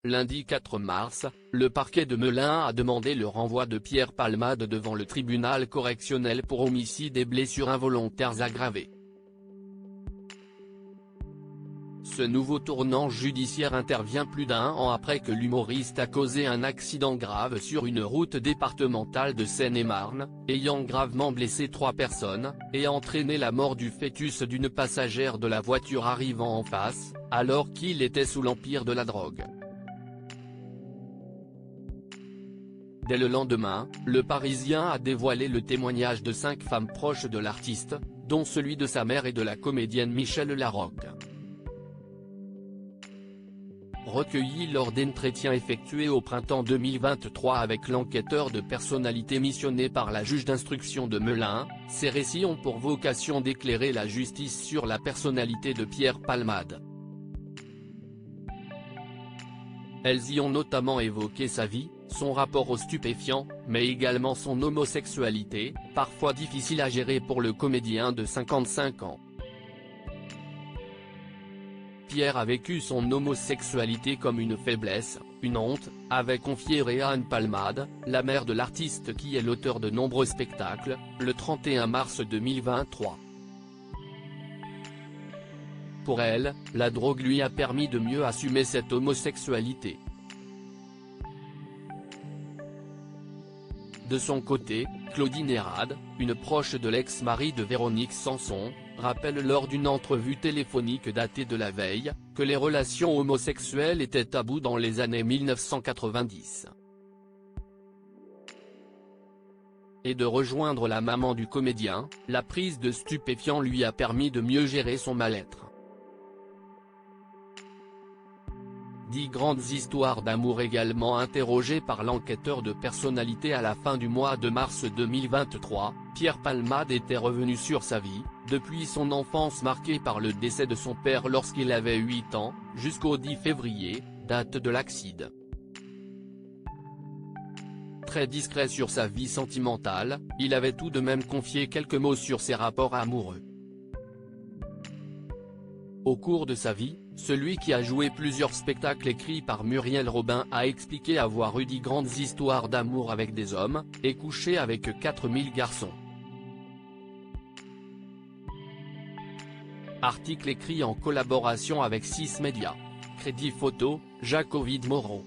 lundi 4 mars, le parquet de Melun a demandé le renvoi de Pierre Palmade devant le tribunal correctionnel pour homicide et blessures involontaires aggravées. Ce nouveau tournant judiciaire intervient plus d'un an après que l'humoriste a causé un accident grave sur une route départementale de Seine-et-Marne, ayant gravement blessé 3 personnes, et entraîné la mort du fœtus d'une passagère de la voiture arrivant en face, alors qu'il était sous l'empire de la drogue. Dès le lendemain, Le Parisien a dévoilé le témoignage de 5 femmes proches de l'artiste, dont celui de sa mère et de la comédienne Michèle Larocque. Recueillis lors d'entretiens effectués au printemps 2023 avec l'enquêteur de personnalité missionné par la juge d'instruction de Melun, ces récits ont pour vocation d'éclairer la justice sur la personnalité de Pierre Palmade. Elles y ont notamment évoqué sa vie, son rapport aux stupéfiants, mais également son homosexualité, parfois difficile à gérer pour le comédien de 55 ans. Pierre a vécu son homosexualité comme une faiblesse, une honte, avait confié Réanne Palmade, la mère de l'artiste qui est l'auteur de nombreux spectacles, le 31 mars 2023. Pour elle, la drogue lui a permis de mieux assumer cette homosexualité. De son côté, Claudine Hérade, une proche de l'ex-mari de Véronique Sanson, rappelle lors d'une entrevue téléphonique datée de la veille, que les relations homosexuelles étaient taboues dans les années 1990. Et de rejoindre la maman du comédien, la prise de stupéfiants lui a permis de mieux gérer son mal-être. 10 grandes histoires d'amour également interrogées par l'enquêteur de personnalité à la fin du mois de mars 2023, Pierre Palmade était revenu sur sa vie, depuis son enfance marquée par le décès de son père lorsqu'il avait 8 ans, jusqu'au 10 février, date de l'accident. Très discret sur sa vie sentimentale, il avait tout de même confié quelques mots sur ses rapports amoureux. Au cours de sa vie, celui qui a joué plusieurs spectacles écrits par Muriel Robin a expliqué avoir eu 10 grandes histoires d'amour avec des hommes, et couché avec 4000 garçons. Article écrit en collaboration avec 6 médias. Crédit photo, Jacques Ovid Moreau.